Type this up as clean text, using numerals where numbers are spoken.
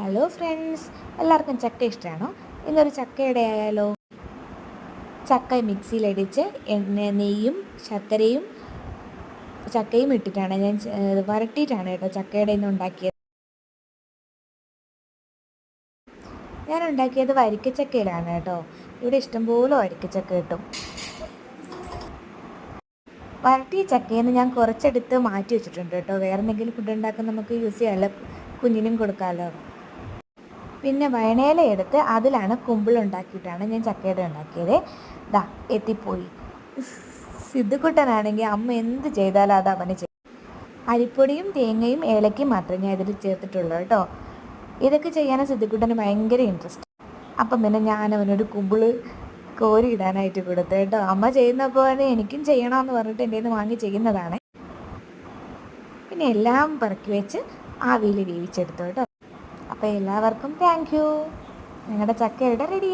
Hello friends, എല്ലാവർക്കും ചക്ക ഇഷ്ടമാണോ? ഇന്നൊരു ചക്കയുടെ ആയാലോ? ചക്ക മിക്സിയിലടിച്ച് നെയ്യും ശർക്കരയും ചക്കയും ഇട്ടിട്ടാണ് ഞാൻ വരട്ടിയിട്ടാണ് കേട്ടോ ചക്കയുടെ ഇന്ന് ഉണ്ടാക്കിയത്. ഞാൻ ഉണ്ടാക്കിയത് വരിക്കച്ചക്കയിലാണ് കേട്ടോ. ഇവിടെ ഇഷ്ടംപോലെ വരിക്കച്ചക്ക കിട്ടും. വരട്ടിയ ചക്കയിൽ നിന്ന് ഞാൻ കുറച്ചെടുത്ത് മാറ്റി വെച്ചിട്ടുണ്ട് കേട്ടോ. വേറെ എന്തെങ്കിലും ഫുഡ് ഉണ്ടാക്കാൻ നമുക്ക് യൂസ് ചെയ്യാമല്ലോ, കുഞ്ഞിനും കൊടുക്കാമല്ലോ. പിന്നെ വയണയില എടുത്ത് അതിലാണ് കുമ്പിളുണ്ടാക്കിയിട്ടാണ് ഞാൻ ചക്കയുടെ ഉണ്ടാക്കിയത്. ദാ എത്തിപ്പോയി. സിദ്ധുക്കുട്ടനാണെങ്കിൽ അമ്മ എന്ത് ചെയ്താലും അത് അവന് ചെയ്യും. അരിപ്പൊടിയും തേങ്ങയും ഏലക്കയും മാത്രമേ ഞാൻ ഇതിൽ ചേർത്തിട്ടുള്ളൂ കേട്ടോ. ഇതൊക്കെ ചെയ്യാൻ സിദ്ധുക്കുട്ടന് ഭയങ്കര ഇൻട്രസ്റ്റ്. അപ്പം പിന്നെ ഞാൻ അവനൊരു കുമ്പിള് കോരി ഇടാനായിട്ട് കൊടുത്തു കേട്ടോ. അമ്മ ചെയ്യുന്നപ്പോൾ എനിക്കും ചെയ്യണമെന്ന് പറഞ്ഞിട്ട് എൻ്റെ നിന്ന് വാങ്ങി ചെയ്യുന്നതാണ്. പിന്നെ എല്ലാം പറക്കി വെച്ച് ആവിയിൽ വേവിച്ചെടുത്തു കേട്ടോ. അപ്പോൾ എല്ലാവർക്കും താങ്ക് യു. ഞങ്ങളുടെ ചക്ക ഇവിടെ റെഡി.